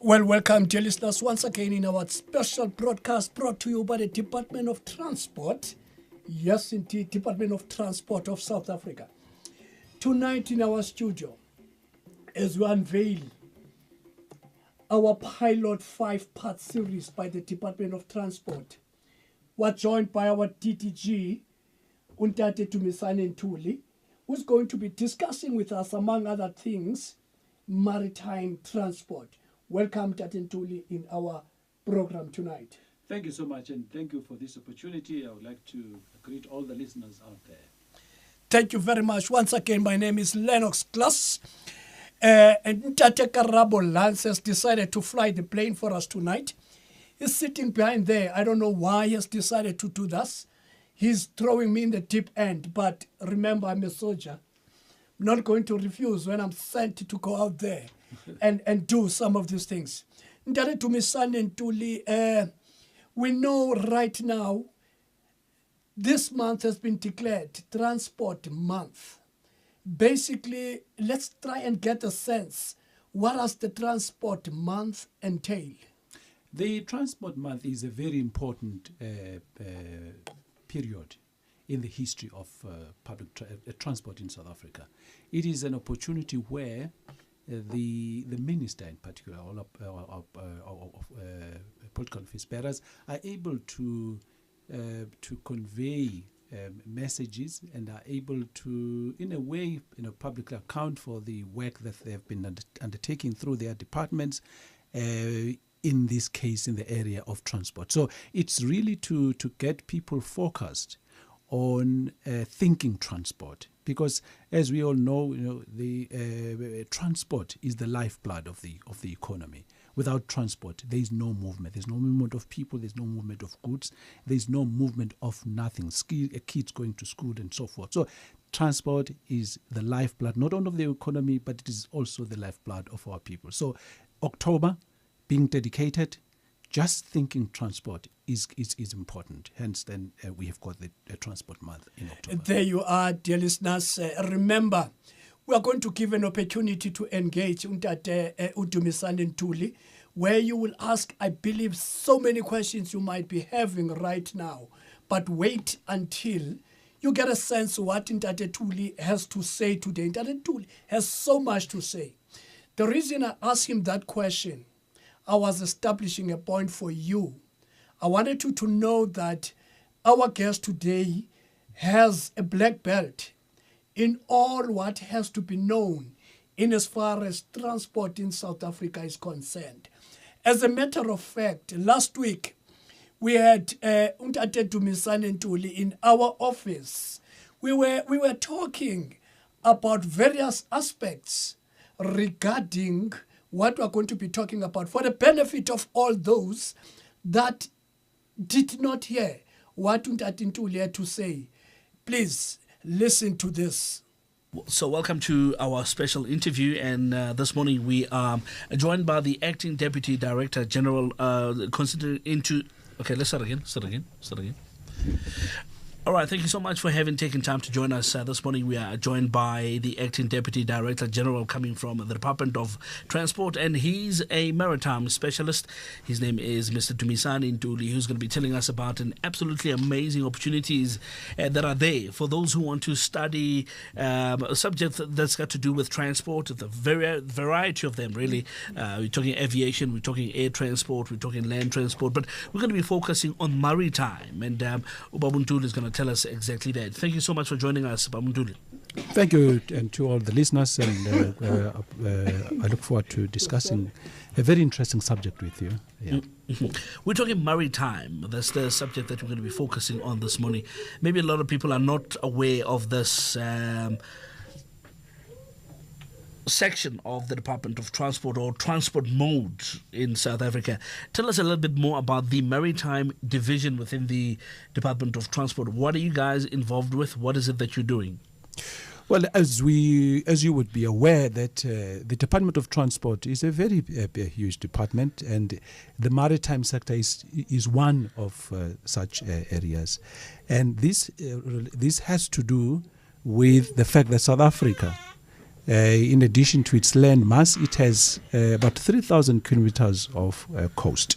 Well, welcome, dear listeners, once again in our special broadcast brought to you by the Department of Transport. Yes, indeed, Department of Transport of South Africa. Tonight in our studio, as we unveil our pilot 5-part series by the Department of Transport, we're joined by our DDG, Untate Dumisani Ntuli, who's going to be discussing with us, among other things, maritime transport. Welcome, Tate Ntuli, in our program tonight. Thank you so much, and thank you for this opportunity. I would like to greet all the listeners out there. Thank you very much. Once again, my name is Lennox Glass. And Ntate Karabo Lance has decided to fly the plane for us tonight. He's sitting behind there. I don't know why he has decided to do this. He's throwing me in the deep end. But remember, I'm a soldier. I'm not going to refuse when I'm sent to go out there and do some of these things. Ntate Dumisani Ntuli, we know right now this month has been declared Transport Month. Basically, let's try and get a sense. What does the Transport Month entail? The Transport Month is a very important period in the history of public transport in South Africa. It is an opportunity where the minister in particular, all political office bearers, are able to convey messages and are able to, in a way, publicly account for the work that they have been undertaking through their departments, in this case, in the area of transport. So it's really to get people focused on thinking transport, because as we all know, the transport is the lifeblood of the economy. Without transport, there is no movement. There's no movement of people. There's no movement of goods. There's no movement of nothing. Kids going to school and so forth. So transport is the lifeblood, not only of the economy, but it is also the lifeblood of our people. So October being dedicated, just thinking transport is important. Hence, then we have got the Transport Month in October. There you are, dear listeners. Remember, we are going to give an opportunity to engage Untate Dumisani Ntuli, where you will ask, I believe, so many questions you might be having right now. But wait until you get a sense of what Untate Ntuli has to say today. Untate Ntuli has so much to say. The reason I asked him that question, I was establishing a point for you. I wanted you to know that our guest today has a black belt in all what has to be known in as far as transport in South Africa is concerned. As a matter of fact, last week we had Untate Dumisani Ntuli in our office. We were talking about various aspects regarding what we're going to be talking about for the benefit of all those that did not hear what Untate Ntuli had to say. Please listen to this. So welcome to our special interview, and this morning we are joined by the Acting Deputy Director General, considering into... Okay, let's start again. All right, thank you so much for taken time to join us. This morning we are joined by the Acting Deputy Director General coming from the Department of Transport, and he's a maritime specialist. His name is Mr. Dumisani Ntuli, who's going to be telling us about an absolutely amazing opportunities that are there for those who want to study a subject that's got to do with transport, the variety of them, really. We're talking aviation, we're talking air transport, we're talking land transport, but we're going to be focusing on maritime, and Ubabu Ntuli is going to tell us exactly that. Thank you so much for joining us, Bamunduli. Thank you, and to all the listeners, and I look forward to discussing a very interesting subject with you. Yeah. Mm-hmm. We're talking maritime. That's the subject that we're going to be focusing on this morning. Maybe a lot of people are not aware of this section of the Department of Transport, or transport mode in South Africa. Tell us a little bit more about the maritime division within the Department of Transport. What are you guys involved with? What is it that you're doing? Well, as you would be aware, that the Department of Transport is a very huge department, and the maritime sector is one of such areas, and this has to do with the fact that South Africa in addition to its land mass, it has about 3,000 kilometers of coast.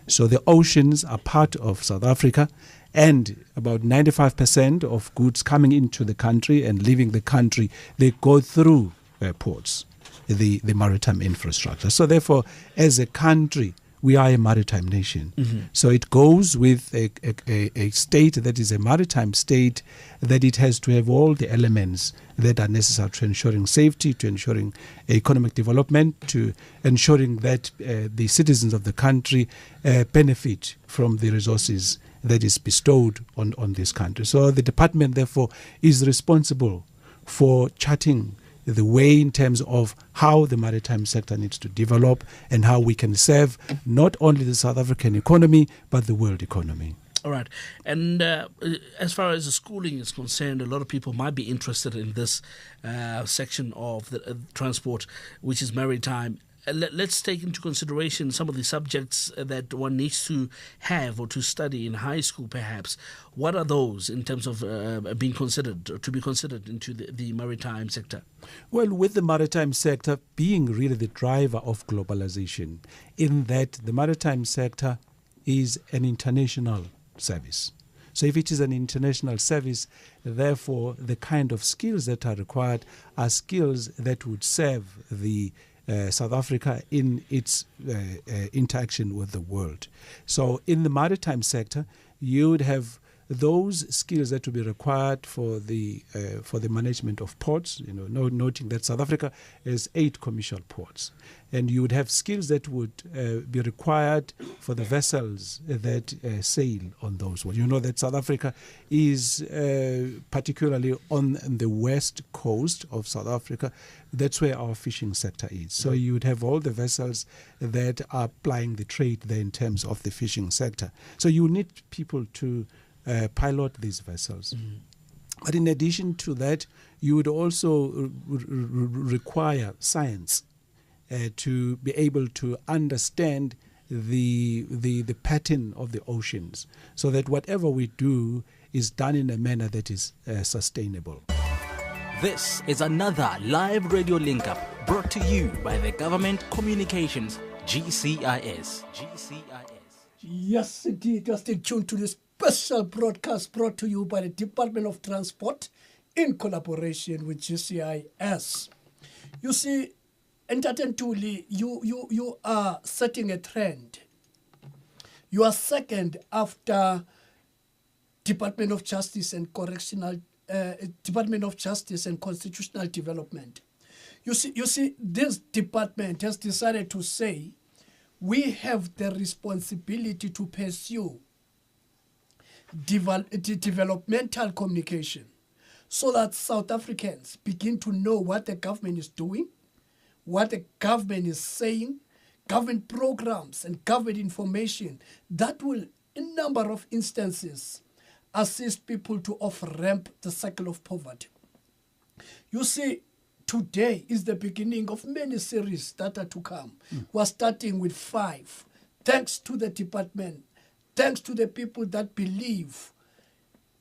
So the oceans are part of South Africa, and about 95% of goods coming into the country and leaving the country, they go through ports, the maritime infrastructure. So therefore, as a country, we are a maritime nation. So it goes with a state that is a maritime state, that it has to have all the elements that are necessary to ensuring safety, to ensuring economic development, to ensuring that the citizens of the country benefit from the resources that is bestowed on this country. So the department, therefore, is responsible for charting the way in terms of how the maritime sector needs to develop and how we can serve not only the South African economy, but the world economy. All right. And as far as the schooling is concerned, a lot of people might be interested in this section of the transport, which is maritime. Let's take into consideration some of the subjects that one needs to have or to study in high school, perhaps. What are those in terms of being considered, or to be considered into the maritime sector? Well, with the maritime sector being really the driver of globalization, in that the maritime sector is an international service. So if it is an international service, therefore the kind of skills that are required are skills that would serve the South Africa in its interaction with the world. So in the maritime sector, you would have those skills that would be required for the management of ports, noting that South Africa has 8 commercial ports. And you would have skills that would be required for the vessels that sail on those ones. You know that South Africa is particularly on the west coast of South Africa. That's where our fishing sector is. So you would have all the vessels that are plying the trade there in terms of the fishing sector. So you need people to pilot these vessels. But in addition to that, you would also require science to be able to understand the pattern of the oceans, so that whatever we do is done in a manner that is sustainable. This is another live radio link-up brought to you by the Government Communications, GCIS. Yes, indeed. Stay tuned to this special broadcast brought to you by the Department of Transport in collaboration with GCIS. You see, Ntate Ntuli, you are setting a trend. You are second after Department of Justice and Department of Justice and Constitutional Development. You see, this department has decided to say we have the responsibility to pursue developmental communication, so that South Africans begin to know what the government is doing, what the government is saying, government programs and government information that will, in a number of instances, assist people to off-ramp the cycle of poverty. You see, today is the beginning of many series that are to come. We're starting with 5, thanks to the department, thanks to the people that believe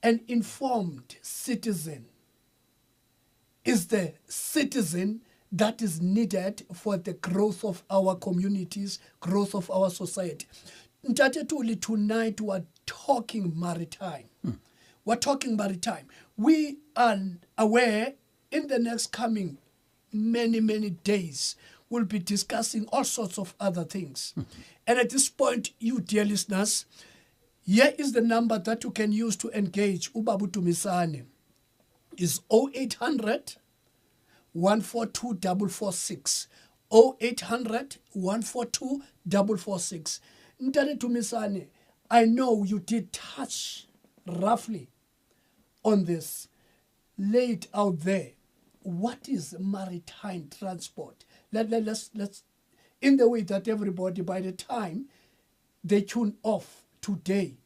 an informed citizen is the citizen that is needed for the growth of our communities, growth of our society. Ntate Ntuli, tonight we're talking maritime. We're talking maritime. We are aware in the next coming many days we'll be discussing all sorts of other things. And at this point, you dear listeners, here is the number that you can use to engage Ubabu Dumisane. Is 0800 142 446. 0800 142 446. Ntate Dumisane, I know you did touch roughly on this. Lay it out there. What is maritime transport? Let's in the way that everybody, by the time they tune off today,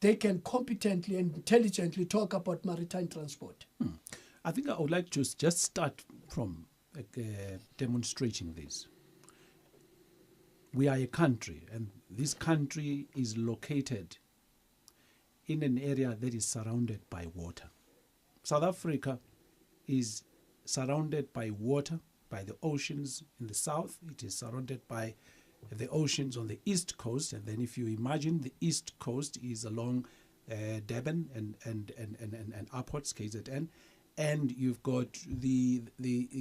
they can competently and intelligently talk about maritime transport. I think I would like to just start from demonstrating this. We are a country, and this country is located in an area that is surrounded by water. South Africa is surrounded by water, by the oceans in the south. It is surrounded by the oceans on the east coast. And then if you imagine the east coast is along Durban and upwards, KZN. And you've got the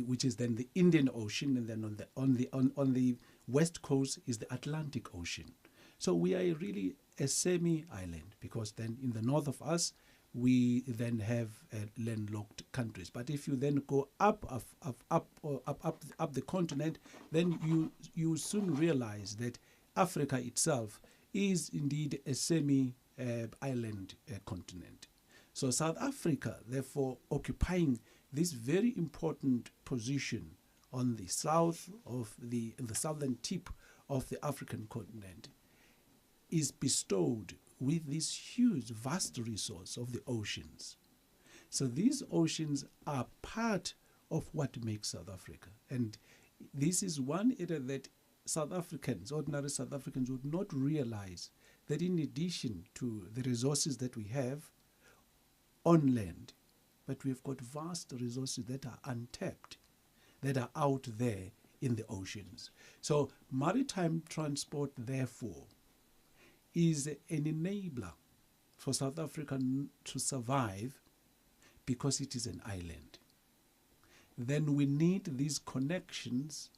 which is then the Indian Ocean, and then on the west coast is the Atlantic Ocean. So we are really a semi-island, because then in the north of us we then have landlocked countries. But if you then go up the continent, then you soon realize that Africa itself is indeed a semi-island continent. So South Africa, therefore, occupying this very important position on the the southern tip of the African continent, is bestowed with this huge, vast resource of the oceans. So these oceans are part of what makes South Africa. And this is one area that ordinary South Africans would not realize, that in addition to the resources that we have on land, but we've got vast resources that are untapped, that are out there in the oceans. So maritime transport, therefore, is an enabler for South Africa to survive, because it is an island. Then we need these connections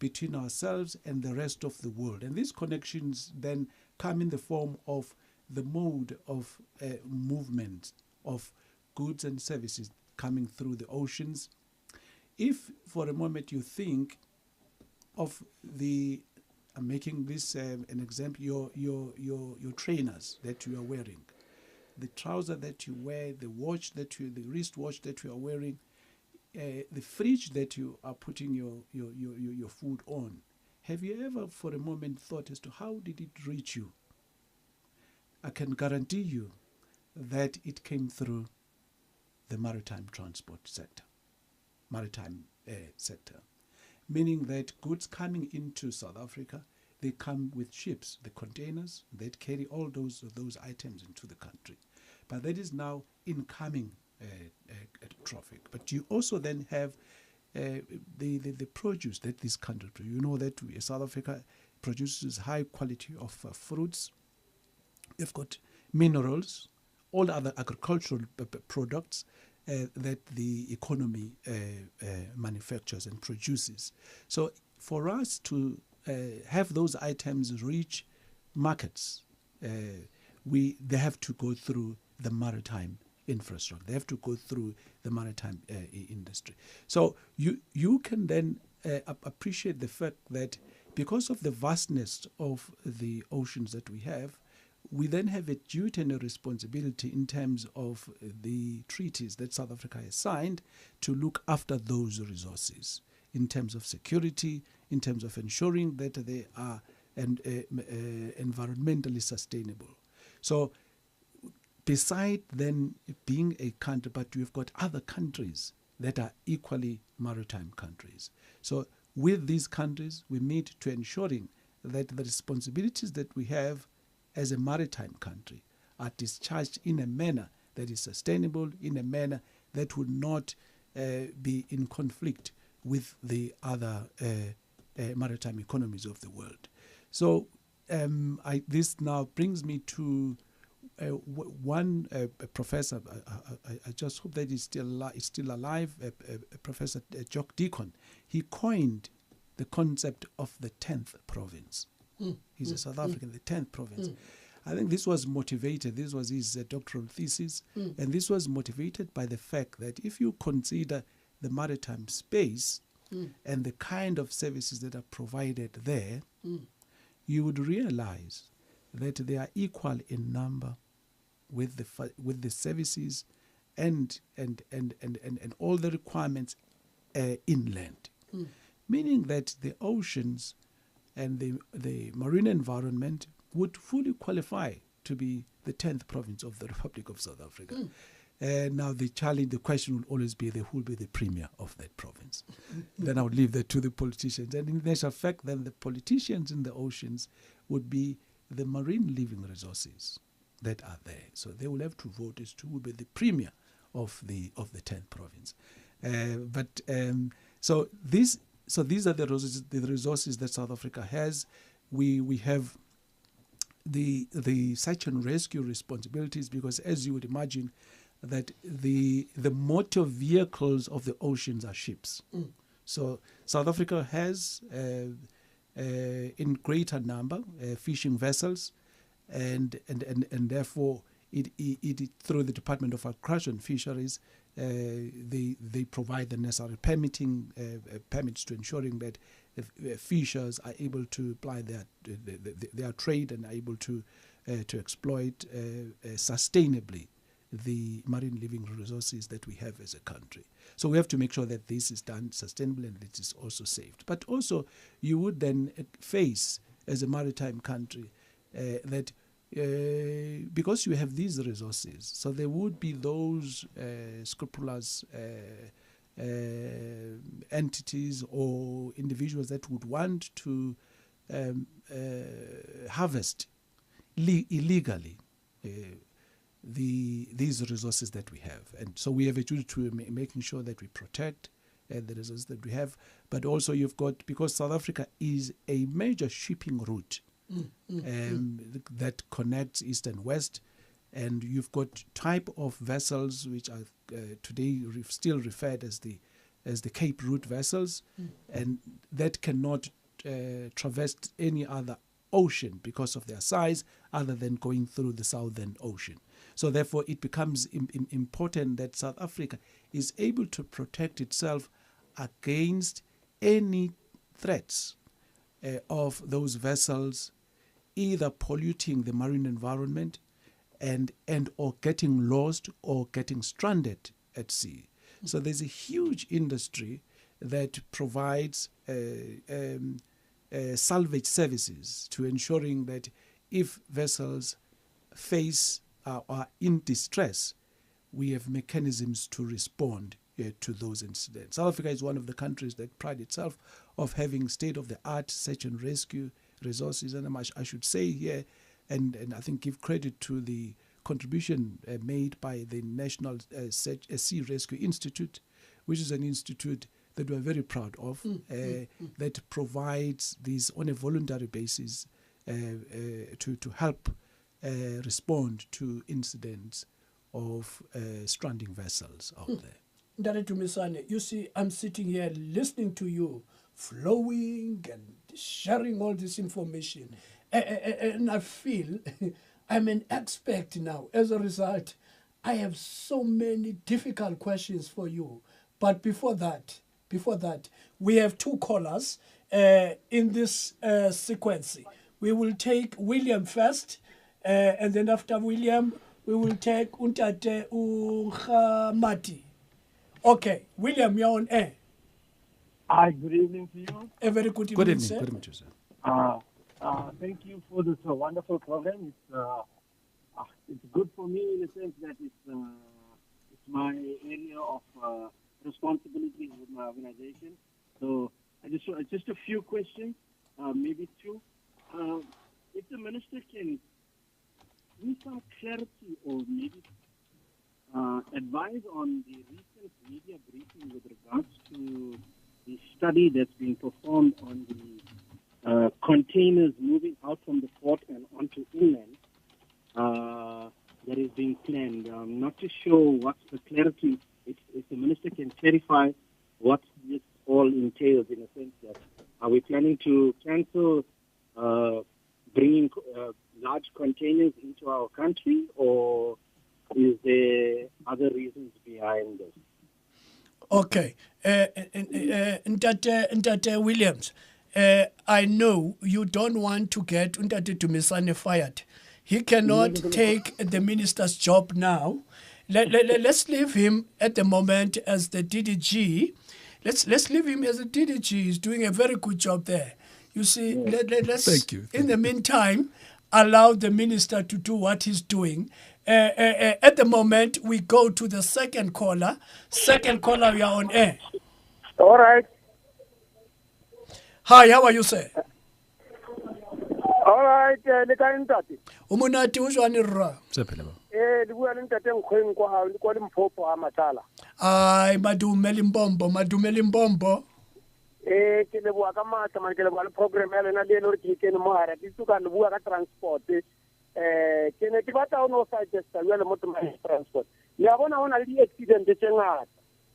between ourselves and the rest of the world. And these connections then come in the form of the mode of movement of goods and services coming through the oceans. If for a moment you think of I'm making this an example, your trainers that you are wearing, the trouser that you wear, the wristwatch that you are wearing, the fridge that you are putting your food on. Have you ever for a moment thought as to how did it reach you? I can guarantee you that it came through the maritime transport sector, sector. Meaning that goods coming into South Africa, they come with ships, the containers that carry all those items into the country. But that is now incoming traffic. But you also then have the produce that this country, you know that South Africa produces high quality of fruits. They've got minerals, all the other agricultural products that the economy manufactures and produces. So for us to have those items reach markets, they have to go through the maritime infrastructure. They have to go through the maritime industry. So you can then appreciate the fact that because of the vastness of the oceans that we have, we then have a duty and a responsibility in terms of the treaties that South Africa has signed to look after those resources in terms of security, in terms of ensuring that they are environmentally sustainable. So beside then being a country, but we've got other countries that are equally maritime countries. So with these countries, we need to ensuring that the responsibilities that we have as a maritime country are discharged in a manner that is sustainable, in a manner that would not be in conflict with the other maritime economies of the world. So this now brings me to one professor. I just hope that he's still alive. Professor Jock Deacon. He coined the concept of the 10th province. He's a South African, the 10th province. I think this was motivated, this was his doctoral thesis, and this was motivated by the fact that if you consider the maritime space and the kind of services that are provided there, you would realize that they are equal in number with the services and all the requirements inland. Meaning that the oceans and the marine environment would fully qualify to be the 10th province of the Republic of South Africa. Now the question will always be who will be the premier of that province. Then I would leave that to the politicians. And in actual fact, then the politicians in the oceans would be the marine living resources that are there. So they will have to vote as to who will be the premier of the 10th province. So these are the resources that South Africa has. We have the search and rescue responsibilities, because as you would imagine, that the motor vehicles of the oceans are ships. So South Africa has in greater number fishing vessels, and therefore it through the Department of Agriculture and Fisheries, they provide the necessary permits to ensuring that fishers are able to apply their trade and are able to exploit sustainably the marine living resources that we have as a country. So we have to make sure that this is done sustainably and it is also saved. But also you would then face, as a maritime country, that because you have these resources, so there would be those scrupulous entities or individuals that would want to harvest illegally these resources that we have. And so we have a duty to making sure that we protect the resources that we have. But also you've got, because South Africa is a major shipping route that connects east and west, and you've got type of vessels which are today still referred as the Cape route vessels, and that cannot traverse any other ocean because of their size other than going through the Southern Ocean. So therefore it becomes important that South Africa is able to protect itself against any threats of those vessels either polluting the marine environment and or getting lost or getting stranded at sea. So there's a huge industry that provides salvage services to ensuring that if vessels are in distress, we have mechanisms to respond to those incidents. South Africa is one of the countries that pride itself of having state-of-the-art search and rescue resources, and I should say here, and I think give credit to the contribution made by the National Sea Rescue Institute, which is an institute that we're very proud of, that provides these on a voluntary basis to help respond to incidents of stranding vessels out there. Ndare Dumisane, you see, I'm sitting here listening to you, flowing and sharing all this information, and I feel I'm an expert now. As a result, I have so many difficult questions for you. But before that, we have two callers in this sequence. We will take William first, and then after William, we will take Untate Uhamati. Okay, William, you're on air. Hi, good evening to you. A very good evening, sir. Good evening to you, sir. Thank you for this wonderful program. It's good for me in the sense that it's my area of responsibility with my organization. So just a few questions, maybe two. If the minister can give some clarity or maybe advise on the recent media briefing with regards to the study that's been performed on the containers moving out from the port and onto inland that is being planned. I'm not too sure what's the clarity, if the minister can clarify what this all entails, in a sense that are we planning to cancel bringing large containers into our country, or is there other reasons behind this? Okay. Ntate Williams, I know you don't want to get Ntate Dumisane fired. He cannot take the minister's job now. Let's leave him at the moment as the DDG. Let's leave him as a DDG. He's doing a very good job there. You see, let's, Thank you. In the meantime, allow the minister to do what he's doing. At the moment, we go to the second caller. Second caller, we are on air. All right. Hi, how are you, sir? All right. Umunati ujwani rra. Sephelebo. le bua le ntate Nkgweng kwa Limpopo a Matala. Ai madume Limbombo. Ke le bua ka matla man ke le bua le program ya lena le le re ke kene mo hara ke tsuka le bua ka transport. Ke ne ke batla o no suggest ya le mo transport. Ya bona hona le di-accident tse ngata.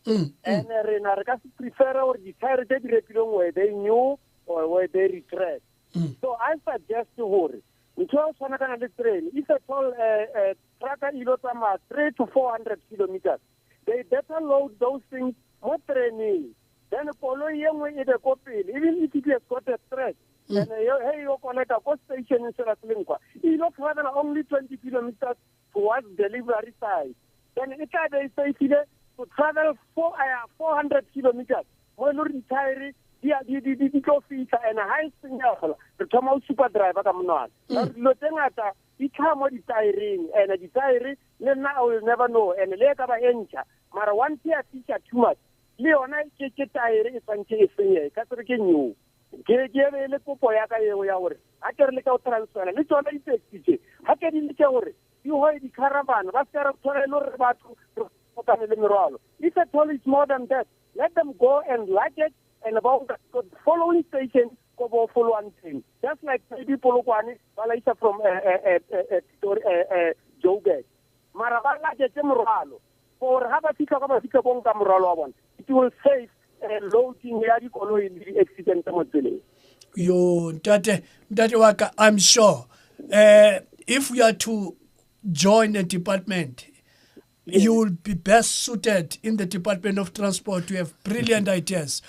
And re na re ka se prefer or di-tire tse di rekilweng where they new or where they regret. So I suggest hore ntho ya tshwana kana le train if at all trucker ilo tsamaya 3 to 400 kilometers, they better load those things more training. Then koloi ye nngwe e be ko pele, even if it has got a stress, and hey yo connect a post station in Seraflinkwa, you don't travel only 20 kilometers towards delivery side. Then it can be safe to travel 400 kilometers. When you retire, di go fita and a high signal to come out super driver come on. Lo tengata di come di tiring and the tiring I will never know and later ba encha. Mara one teacher too much. Leona ke tire e tsantse e senye ka tsere ke new. Ke le popo ya ka yeo ya hore a ke re le ka transfer le tsona di taxi. Ha ke di le ke hore di hoi di caravan ba se re tsore lo re batho go ka le merwalo. If at all is more than that, let them go and luggage and about the following station go follow one thing. Just like maybe Polokwane, Valaisa from Joburg. Marabala get them ralo. For Habafika Bonga Moralo one. It will save loading the accident. Yo, Ntate Waka, I'm sure if we are to join a department, you will be best suited in the Department of Transport. You have brilliant ideas.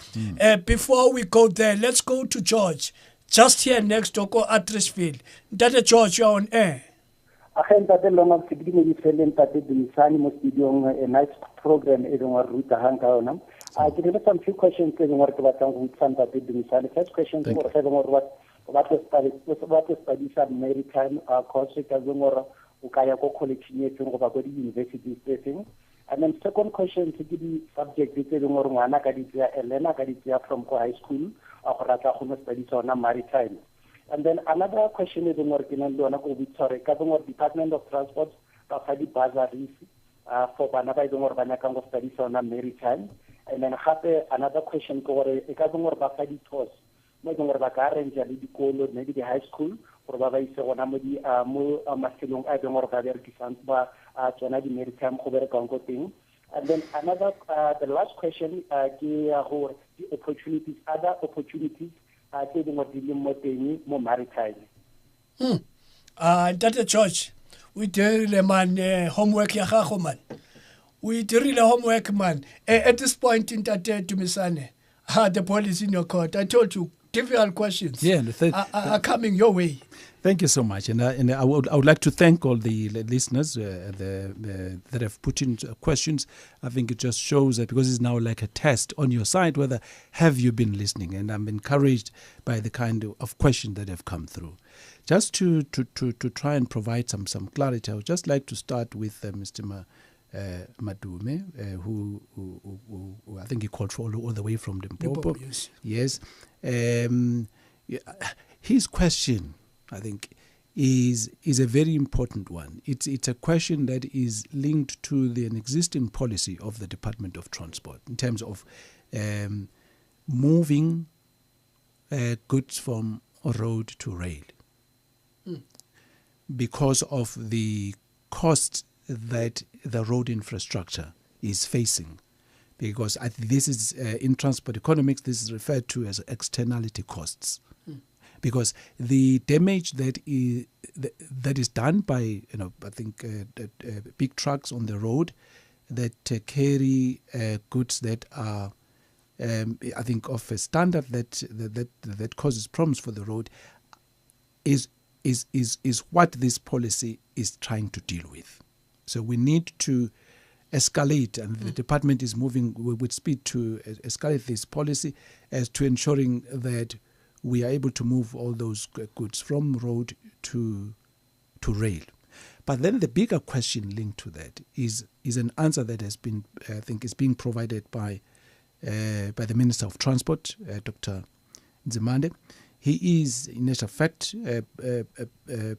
Before we go there, let's go to George. Just here next to Attersfield. Ntate George, you're on air. A nice program is on Ruta Hanka. I can have some few questions in what about the first question for what is studies at Maritime course ukaya ko college yethu ngoba ko di-university setting. And then second question to the subject tse le ngore ngwana ka ditsia Elena ka ditsia from high school a go rata go study sona maritime. And then another question is ngore ke nang le yona ko Victoria ka ngore Department of Transport ka fa di bursaries for bana ba ngore bana ka go study sona maritime. And then another question ko gore e ka ngore ba fa di tours mo ngore ba ka arrange le dikolo maybe the high school for ba ise gona mo di mo mafelong a bengore ka berekisang ba tsona di maritime go bereka go teng. And then another the last question ke go the opportunities, other opportunities tse dingwe di le mo teng mo maritime. Ntate George, we dirile man homework ya gago man. We dirile homework man. At this point in Ntate Dumisane, the ball is in your court. I told you difficult questions are coming your way. Thank you so much, and I would like to thank all the listeners that have put in questions. I think it just shows that because it's now like a test on your side, whether have you been listening, and I'm encouraged by the kind of questions that have come through. Just to try and provide some clarity, I would just like to start with Mr. Madume, who I think he called for all the way from Limpopo. Yes. His question, I think, is a very important one. It's a question that is linked to an existing policy of the Department of Transport in terms of moving goods from road to rail because of the cost that the road infrastructure is facing. Because this is in transport economics, this is referred to as externality costs. Because the damage that is done by I think big trucks on the road that carry goods that are I think of a standard that causes problems for the road is what this policy is trying to deal with. So we need to escalate, and the department is moving with speed to escalate this policy as to ensuring that we are able to move all those goods from road to rail. But then the bigger question linked to that is an answer that has been, I think, is being provided by the Minister of Transport, Dr. Nzimande. He is, in actual fact,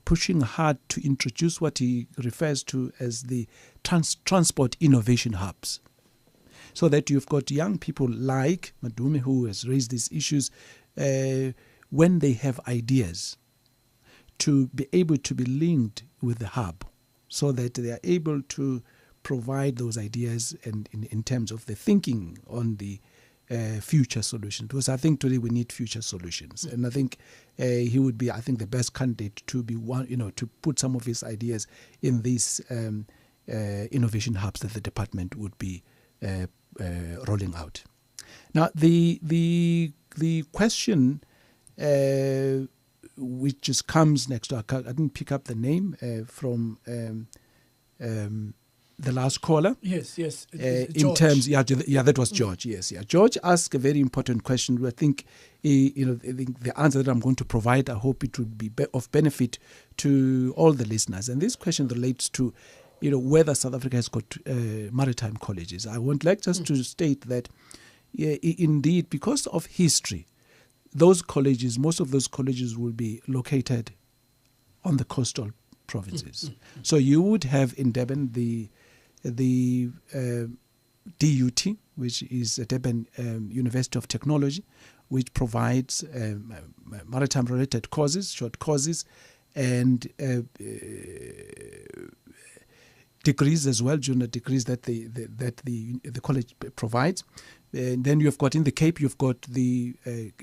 pushing hard to introduce what he refers to as the transport innovation hubs. So that you've got young people like Madume, who has raised these issues, when they have ideas, to be able to be linked with the hub so that they are able to provide those ideas and in terms of the thinking on the future solutions. Because I think today we need future solutions. And I think he would be, the best candidate to be one, to put some of his ideas in these innovation hubs that the department would be rolling out. Now, the question which just comes next to, I didn't pick up the name from the last caller. Yes. In terms, that was George. Yes. George asked a very important question. I think, I think the answer that I'm going to provide, I hope it would be of benefit to all the listeners. And this question relates to, whether South Africa has got maritime colleges. I would like just to state that, indeed, because of history, most of those colleges will be located on the coastal provinces. So you would have in Durban the DUT, which is Durban University of Technology, which provides maritime-related courses, short courses, and degrees as well, junior degrees that the college provides. And then you've got in the Cape, you've got the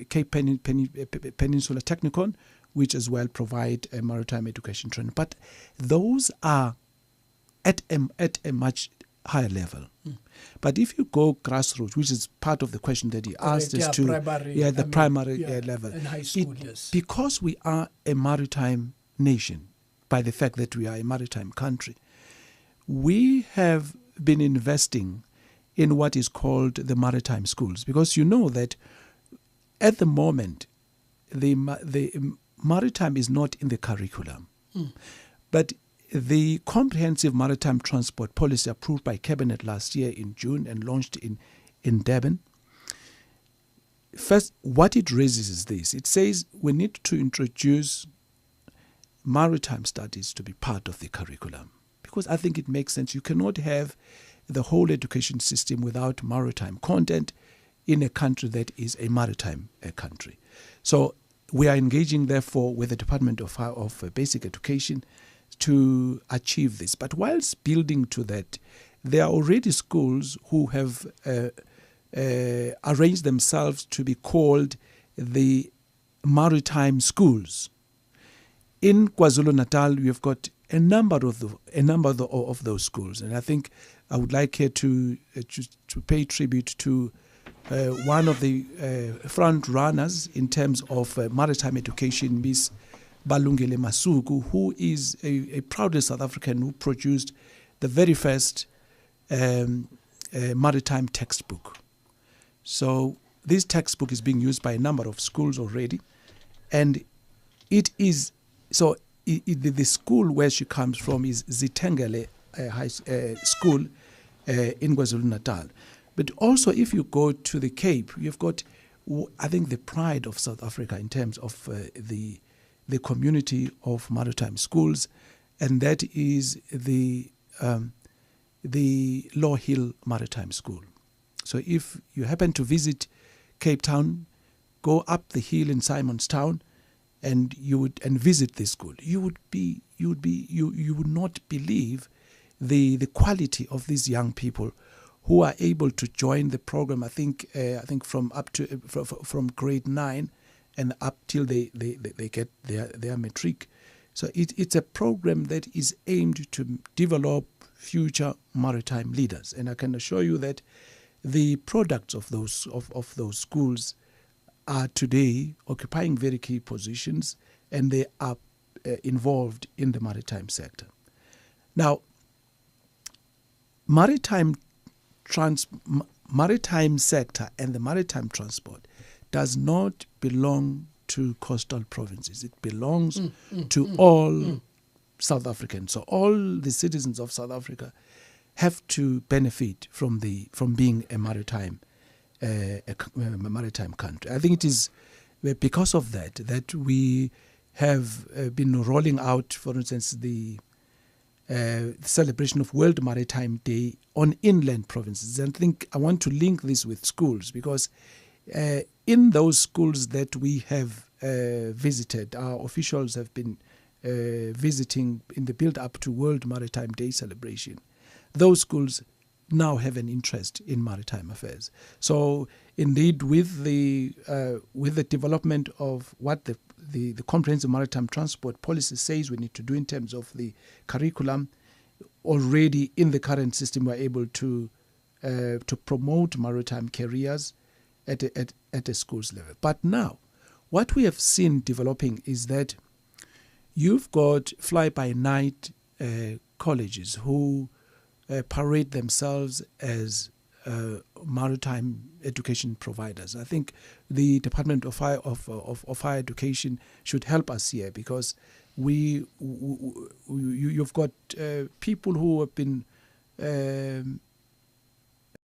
Cape Peninsula Technikon, which as well provide a maritime education training. But those are at a much higher level. But if you go grassroots, which is part of the question that he asked us to, primary level, and high school, because we are a maritime nation, by the fact that we are a maritime country, we have been investing in what is called the maritime schools, because you know that at the moment the maritime is not in the curriculum, but the comprehensive maritime transport policy approved by Cabinet last year in June and launched in Durban. First, what it raises is this. It says we need to introduce maritime studies to be part of the curriculum, because I think it makes sense. You cannot have the whole education system without maritime content in a country that is a maritime country. So we are engaging, therefore, with the Department of Basic Education to achieve this. But whilst building to that, there are already schools who have arranged themselves to be called the maritime schools. In KwaZulu-Natal, we have got a number of those schools, and I think I would like here to pay tribute to one of the front runners in terms of maritime education, Miss Balungile Masuku, who is a proud South African who produced the very first maritime textbook. So this textbook is being used by a number of schools already, and it is so. The school where she comes from is Zitengele High School in KwaZulu-Natal. But also, if you go to the Cape, you've got, I think, the pride of South Africa in terms of the community of maritime schools, and that is the Law Hill Maritime School. So if you happen to visit Cape Town, go up the hill in Simonstown, and visit this school, you would not believe the quality of these young people who are able to join the program. I think from grade 9 and up till they get their matric. So it's a program that is aimed to develop future maritime leaders, and I can assure you that the products of those schools are today occupying very key positions, and they are involved in the maritime sector. Now, maritime sector and the maritime transport does not belong to coastal provinces. It belongs to all South Africans. So all the citizens of South Africa have to benefit from being a maritime country. I think it is because of that we have been rolling out, for instance, the celebration of World Maritime Day on inland provinces. And I want to link this with schools, because in those schools that we have visited, our officials have been visiting in the build-up to World Maritime Day celebration. Those schools now have an interest in maritime affairs. So indeed, with the development of what the comprehensive maritime transport policy says we need to do in terms of the curriculum, already in the current system we're able to promote maritime careers at a schools level. But now, what we have seen developing is that you've got fly-by-night colleges who parade themselves as maritime education providers. I think the Department of Higher Education should help us here, because you've got people who have been